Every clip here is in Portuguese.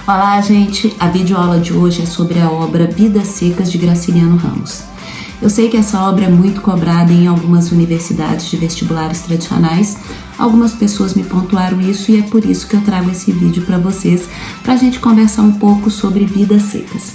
Olá, gente! A videoaula de hoje é sobre a obra Vidas Secas, de Graciliano Ramos. Eu sei que essa obra é muito cobrada em algumas universidades de vestibulares tradicionais. Algumas pessoas me pontuaram isso e é por isso que eu trago esse vídeo para vocês, para a gente conversar um pouco sobre Vidas Secas.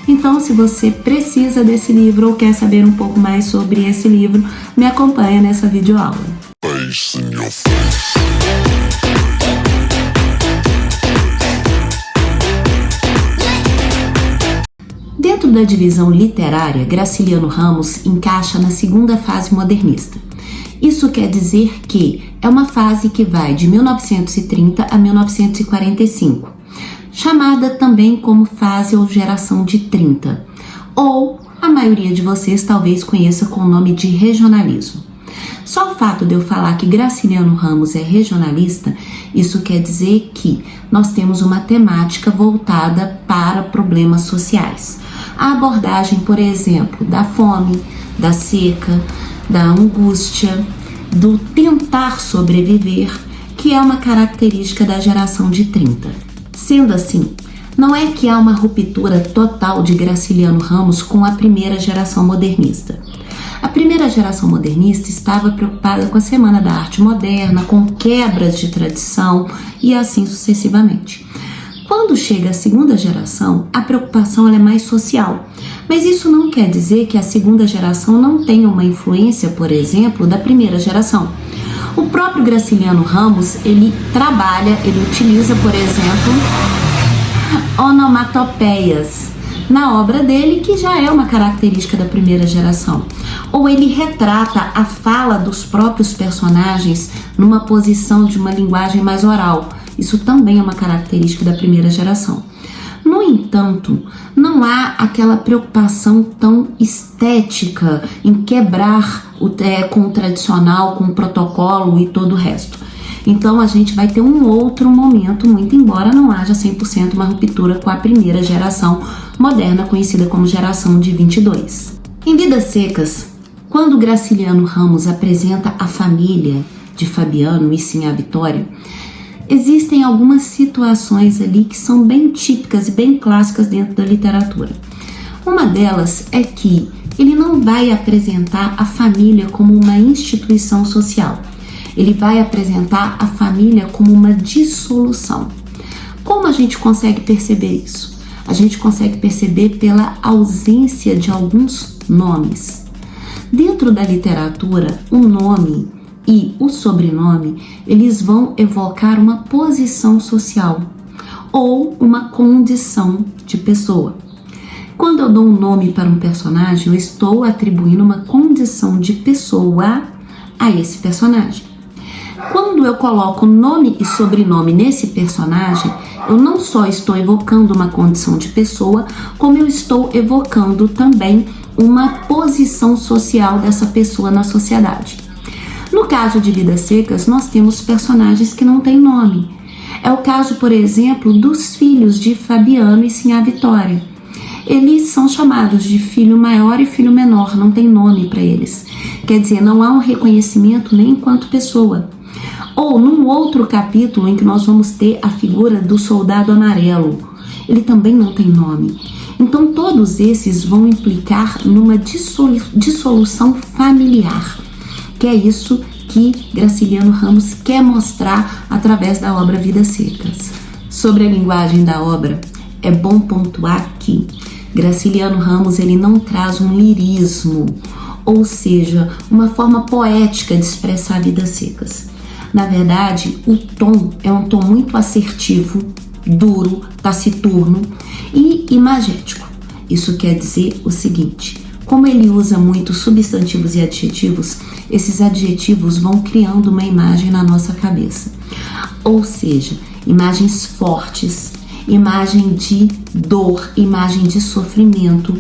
Então, se você precisa desse livro ou quer saber um pouco mais sobre esse livro, me acompanha nessa videoaula. Dentro da divisão literária, Graciliano Ramos encaixa na segunda fase modernista. Isso quer dizer que é uma fase que vai de 1930 a 1945, chamada também como fase ou geração de 30, ou a maioria de vocês talvez conheça com o nome de regionalismo. Só o fato de eu falar que Graciliano Ramos é regionalista, isso quer dizer que nós temos uma temática voltada para problemas sociais. A abordagem, por exemplo, da fome, da seca, da angústia, do tentar sobreviver, que é uma característica da geração de 30. Sendo assim, não é que há uma ruptura total de Graciliano Ramos com a primeira geração modernista. A primeira geração modernista estava preocupada com a Semana da Arte Moderna, com quebras de tradição e assim sucessivamente. Quando chega a segunda geração, a preocupação é mais social, mas isso não quer dizer que a segunda geração não tenha uma influência, por exemplo, da primeira geração. O próprio Graciliano Ramos, ele utiliza, por exemplo, onomatopeias na obra dele, que já é uma característica da primeira geração. Ou ele retrata a fala dos próprios personagens numa posição de uma linguagem mais oral. Isso também é uma característica da primeira geração. No entanto, não há aquela preocupação tão estética em quebrar com o tradicional, com o protocolo e todo o resto. Então a gente vai ter um outro momento, muito embora não haja 100% uma ruptura com a primeira geração moderna, conhecida como geração de 22. Em Vidas Secas, quando Graciliano Ramos apresenta a família de Fabiano e sim a Vitória, existem algumas situações ali que são bem típicas e bem clássicas dentro da literatura. Uma delas é que ele não vai apresentar a família como uma instituição social. Ele vai apresentar a família como uma dissolução. Como a gente consegue perceber isso? A gente consegue perceber pela ausência de alguns nomes. Dentro da literatura, o nome e o sobrenome, eles vão evocar uma posição social ou uma condição de pessoa. Quando eu dou um nome para um personagem, eu estou atribuindo uma condição de pessoa a esse personagem. Quando eu coloco nome e sobrenome nesse personagem, eu não só estou evocando uma condição de pessoa, como eu estou evocando também uma posição social dessa pessoa na sociedade. No caso de Vidas Secas, nós temos personagens que não têm nome. É o caso, por exemplo, dos filhos de Fabiano e Sinhá Vitória. Eles são chamados de filho maior e filho menor, não tem nome para eles. Quer dizer, não há um reconhecimento nem enquanto pessoa. Ou num outro capítulo em que nós vamos ter a figura do soldado amarelo, ele também não tem nome. Então todos esses vão implicar numa dissolução familiar, que é isso que Graciliano Ramos quer mostrar através da obra Vidas Secas. Sobre a linguagem da obra, é bom pontuar que Graciliano Ramos ele não traz um lirismo, ou seja, uma forma poética de expressar Vidas Secas. Na verdade, o tom é um tom muito assertivo, duro, taciturno e imagético. Isso quer dizer o seguinte: como ele usa muito substantivos e adjetivos, esses adjetivos vão criando uma imagem na nossa cabeça. Ou seja, imagens fortes, imagem de dor, imagem de sofrimento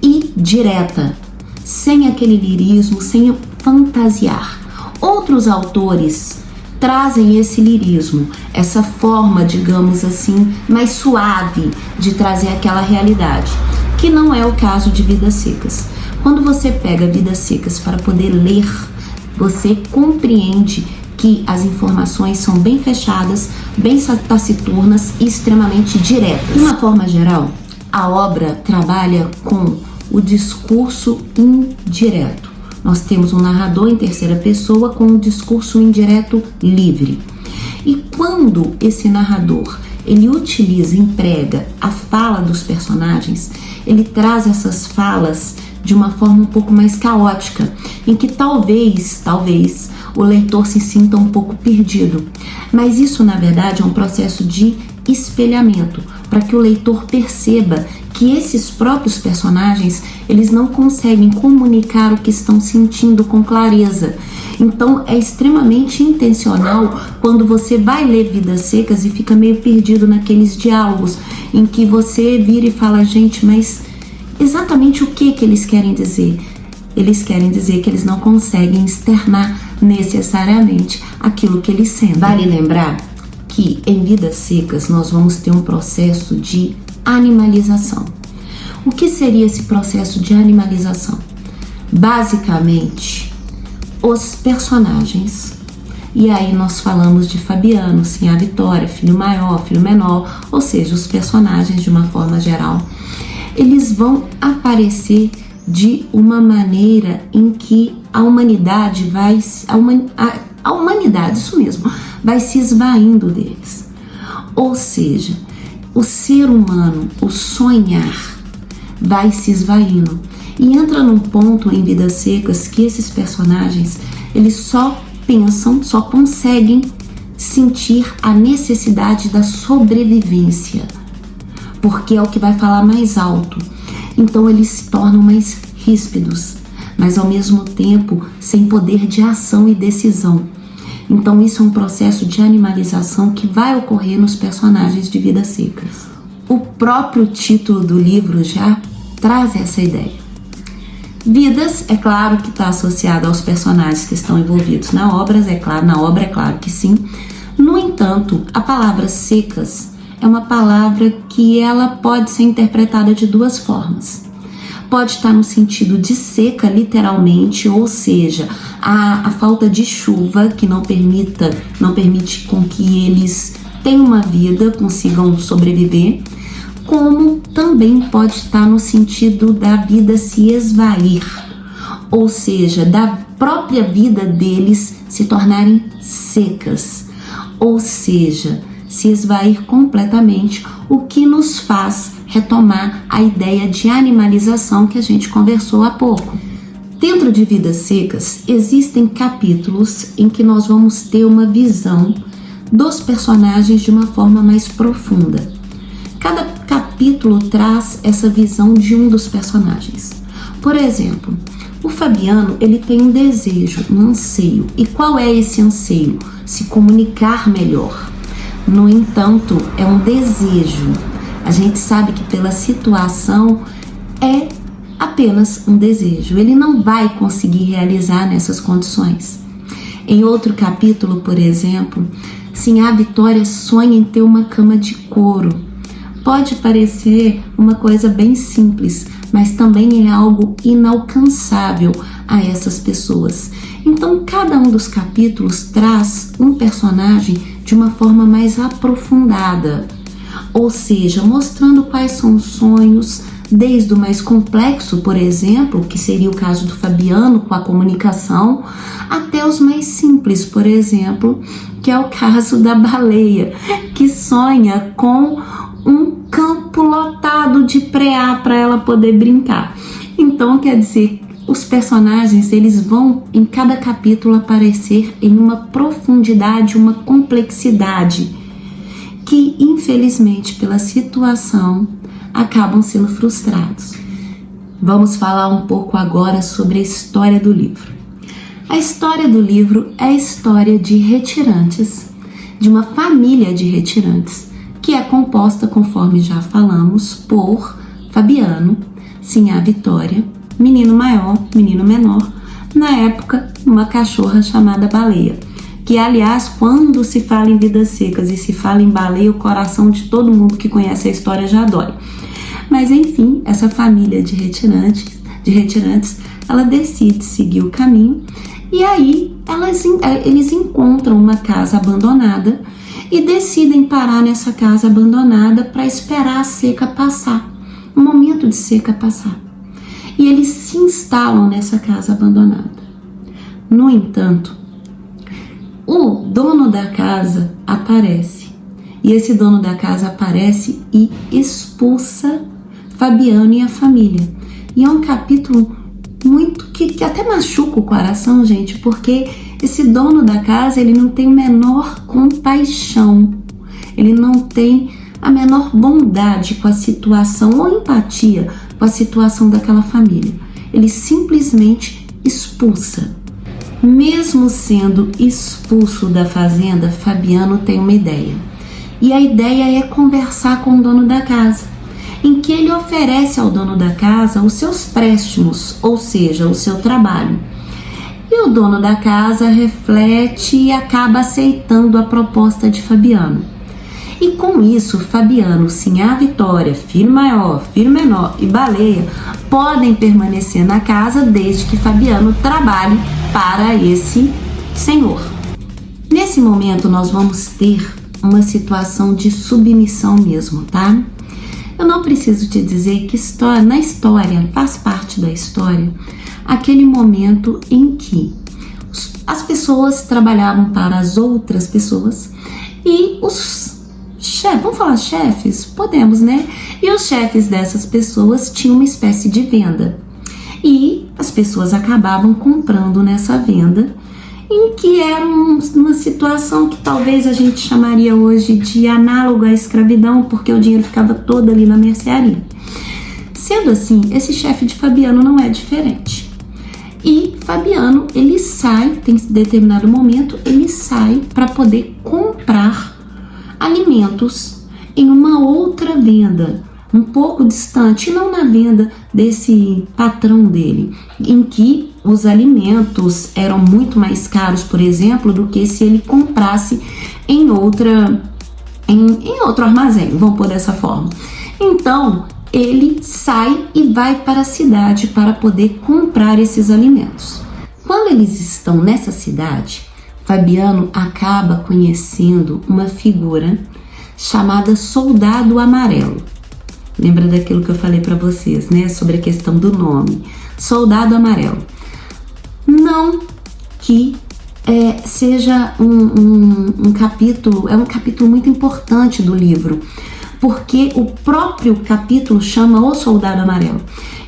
e direta, sem aquele lirismo, sem fantasiar. Outros autores trazem esse lirismo, essa forma, digamos assim, mais suave de trazer aquela realidade, que não é o caso de Vidas Secas. Quando você pega Vidas Secas para poder ler, você compreende que as informações são bem fechadas, bem taciturnas e extremamente diretas. De uma forma geral, a obra trabalha com o discurso indireto. Nós temos um narrador em terceira pessoa com um discurso indireto livre. E quando esse narrador ele utiliza, emprega a fala dos personagens, ele traz essas falas de uma forma um pouco mais caótica, em que talvez o leitor se sinta um pouco perdido. Mas isso, na verdade, é um processo de espelhamento, para que o leitor perceba que esses próprios personagens, eles não conseguem comunicar o que estão sentindo com clareza. Então, é extremamente intencional quando você vai ler Vidas Secas e fica meio perdido naqueles diálogos, em que você vira e fala, gente, mas exatamente o que eles querem dizer? Eles querem dizer que eles não conseguem externar necessariamente aquilo que eles sentem. Vale lembrar que em Vidas Secas nós vamos ter um processo de animalização. O que seria esse processo de animalização? Basicamente, os personagens, e aí nós falamos de Fabiano, sim, a Vitória, filho maior, filho menor, ou seja, os personagens de uma forma geral, eles vão aparecer de uma maneira em que a humanidade vai se esvaindo deles. Ou seja, o ser humano, o sonhar, vai se esvaindo. E entra num ponto em Vidas Secas que esses personagens, eles só pensam, só conseguem sentir a necessidade da sobrevivência, porque é o que vai falar mais alto. Então eles se tornam mais ríspidos, mas ao mesmo tempo sem poder de ação e decisão. Então isso é um processo de animalização que vai ocorrer nos personagens de Vidas Secas. O próprio título do livro já traz essa ideia. Vidas, é claro que está associado aos personagens que estão envolvidos na obra, é claro que sim. No entanto, a palavra secas é uma palavra que ela pode ser interpretada de duas formas. Pode estar no sentido de seca, literalmente, ou seja, a falta de chuva que não permite com que eles tenham uma vida, consigam sobreviver, como também pode estar no sentido da vida se esvair, ou seja, da própria vida deles se tornarem secas, ou seja, se esvair completamente, o que nos faz retomar a ideia de animalização que a gente conversou há pouco. Dentro de Vidas Secas, existem capítulos em que nós vamos ter uma visão dos personagens de uma forma mais profunda. Cada capítulo traz essa visão de um dos personagens. Por exemplo, o Fabiano, ele tem um desejo, um anseio. E qual é esse anseio? Se comunicar melhor. No entanto, é um desejo. A gente sabe que pela situação é apenas um desejo. Ele não vai conseguir realizar nessas condições. Em outro capítulo, por exemplo, sim, a Vitória sonha em ter uma cama de couro. Pode parecer uma coisa bem simples, mas também é algo inalcançável a essas pessoas. Então, cada um dos capítulos traz um personagem de uma forma mais aprofundada, ou seja, mostrando quais são os sonhos, desde o mais complexo, por exemplo, que seria o caso do Fabiano com a comunicação, até os mais simples, por exemplo, que é o caso da baleia, que sonha com um campo lotado de preá para ela poder brincar. Então, quer dizer, os personagens, eles vão em cada capítulo aparecer em uma profundidade, uma complexidade que, infelizmente, pela situação, acabam sendo frustrados. Vamos falar um pouco agora sobre a história do livro. A história do livro é a história de retirantes, de uma família de retirantes, que é composta, conforme já falamos, por Fabiano, sim, a Vitória, menino maior, menino menor, na época uma cachorra chamada Baleia, que aliás, quando se fala em Vidas Secas e se fala em baleia, o coração de todo mundo que conhece a história já dói. Mas enfim, essa família de retirantes, ela decide seguir o caminho E aí eles encontram uma casa abandonada e decidem parar nessa casa abandonada para esperar a seca passar, o momento de seca passar. E eles se instalam nessa casa abandonada. No entanto, o dono da casa aparece. E esse dono da casa aparece e expulsa Fabiano e a família. E é um capítulo muito que até machuca o coração, gente, porque esse dono da casa, ele não tem a menor compaixão, ele não tem a menor bondade com a situação ou empatia com a situação daquela família. Ele simplesmente expulsa. Mesmo sendo expulso da fazenda, Fabiano tem uma ideia. E a ideia é conversar com o dono da casa, em que ele oferece ao dono da casa os seus préstimos, ou seja, o seu trabalho. E o dono da casa reflete e acaba aceitando a proposta de Fabiano. E com isso, Fabiano, Sinhá Vitória, filho maior, filho menor e Baleia podem permanecer na casa desde que Fabiano trabalhe para esse senhor. Nesse momento, nós vamos ter uma situação de submissão mesmo, tá? Eu não preciso te dizer que na história, faz parte da história, aquele momento em que as pessoas trabalhavam para as outras pessoas e os chefes, vamos falar chefes? Podemos, né? E os chefes dessas pessoas tinham uma espécie de venda. E as pessoas acabavam comprando nessa venda, em que era uma situação que talvez a gente chamaria hoje de análogo à escravidão, porque o dinheiro ficava todo ali na mercearia. Sendo assim, esse chefe de Fabiano não é diferente. E Fabiano, ele sai, tem determinado momento, ele sai para poder comprar alimentos em uma outra venda, um pouco distante, não na venda desse patrão dele, em que os alimentos eram muito mais caros, por exemplo, do que se ele comprasse em outro armazém, vamos pôr dessa forma. Então, ele sai e vai para a cidade para poder comprar esses alimentos. Quando eles estão nessa cidade, Fabiano acaba conhecendo uma figura chamada Soldado Amarelo. Lembra daquilo que eu falei para vocês, né? Sobre a questão do nome. Soldado Amarelo. Não que seja um capítulo, é um capítulo muito importante do livro, porque o próprio capítulo chama o Soldado Amarelo.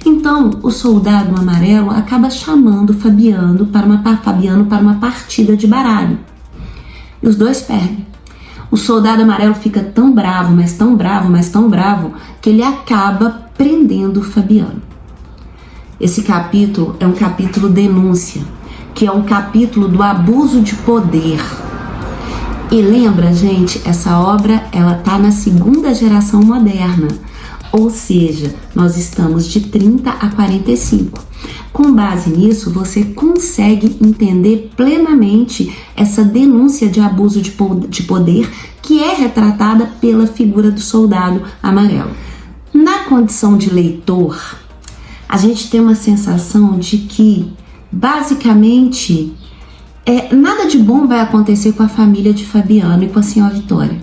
Então, o Soldado Amarelo acaba chamando Fabiano para uma partida de baralho. E os dois perdem. O Soldado Amarelo fica tão bravo, mas tão bravo, mas tão bravo, que ele acaba prendendo o Fabiano. Esse capítulo é um capítulo denúncia, que é um capítulo do abuso de poder. E lembra, gente, essa obra, ela tá na segunda geração moderna, ou seja, nós estamos de 30 a 45. Com base nisso, você consegue entender plenamente essa denúncia de abuso de poder que é retratada pela figura do Soldado Amarelo. Na condição de leitor, a gente tem uma sensação de que, basicamente, nada de bom vai acontecer com a família de Fabiano e com a senhora Vitória.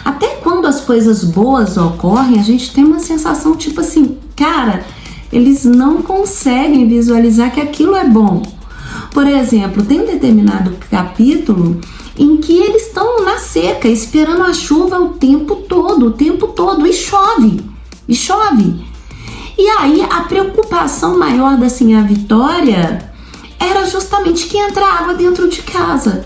Até quando as coisas boas ocorrem, a gente tem uma sensação tipo assim, cara, eles não conseguem visualizar que aquilo é bom. Por exemplo, tem um determinado capítulo em que eles estão na seca, esperando a chuva o tempo todo, e chove. E aí a preocupação maior da senhora Vitória era justamente que entra água dentro de casa.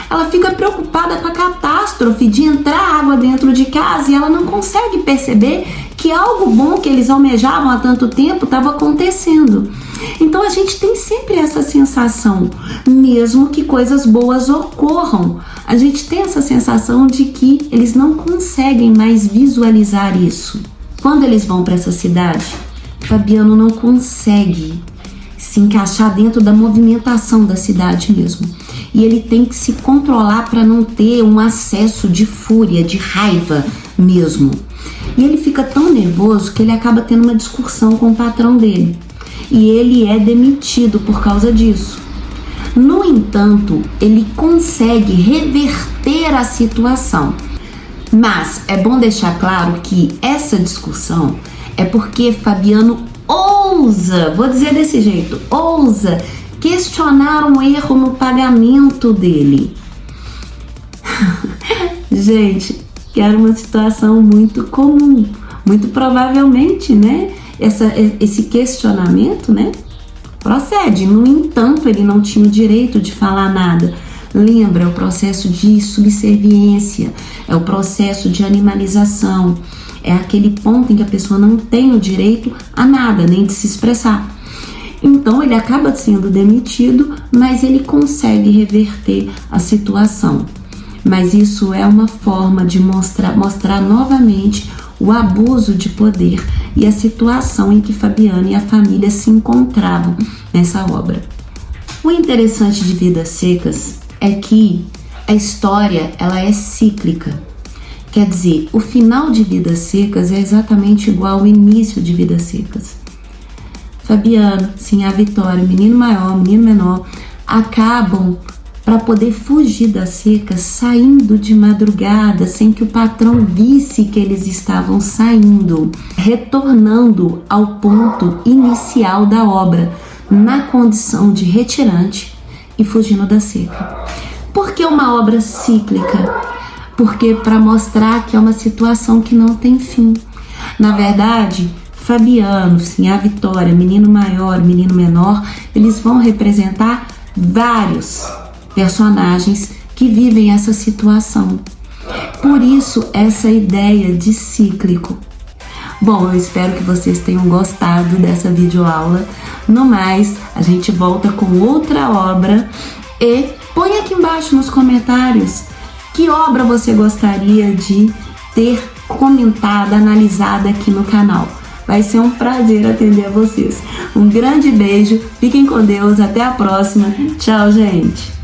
Ela fica preocupada com a catástrofe de entrar água dentro de casa e ela não consegue perceber que algo bom que eles almejavam há tanto tempo estava acontecendo. Então a gente tem sempre essa sensação, mesmo que coisas boas ocorram, a gente tem essa sensação de que eles não conseguem mais visualizar isso. Quando eles vão para essa cidade, Fabiano não consegue se encaixar dentro da movimentação da cidade mesmo. E ele tem que se controlar para não ter um acesso de fúria, de raiva mesmo. E ele fica tão nervoso que ele acaba tendo uma discussão com o patrão dele. E ele é demitido por causa disso. No entanto, ele consegue reverter a situação. Mas é bom deixar claro que essa discussão é porque Fabiano ousa, vou dizer desse jeito, ousa questionar um erro no pagamento dele. Gente, que era uma situação muito comum, muito provavelmente, né? Esse questionamento, né? Procede. No entanto, ele não tinha o direito de falar nada. Lembra, é o processo de subserviência, é o processo de animalização, é aquele ponto em que a pessoa não tem o direito a nada, nem de se expressar. Então, ele acaba sendo demitido, mas ele consegue reverter a situação. Mas isso é uma forma de mostrar novamente o abuso de poder e a situação em que Fabiano e a família se encontravam nessa obra. O interessante de Vidas Secas é que a história ela é cíclica. Quer dizer, o final de Vidas Secas é exatamente igual ao início de Vidas Secas. Fabiano, sim, a Vitória, menino maior, menino menor, acabam para poder fugir das secas, saindo de madrugada, sem que o patrão visse que eles estavam saindo, retornando ao ponto inicial da obra, na condição de retirante e fugindo da seca. Por que uma obra cíclica? Porque para mostrar que é uma situação que não tem fim. Na verdade, Fabiano, sim, a Vitória, menino maior, menino menor, eles vão representar vários personagens que vivem essa situação. Por isso, essa ideia de cíclico. Bom, eu espero que vocês tenham gostado dessa videoaula. No mais, a gente volta com outra obra e põe aqui embaixo nos comentários que obra você gostaria de ter comentada, analisada aqui no canal. Vai ser um prazer atender a vocês. Um grande beijo, fiquem com Deus, até a próxima. Tchau, gente!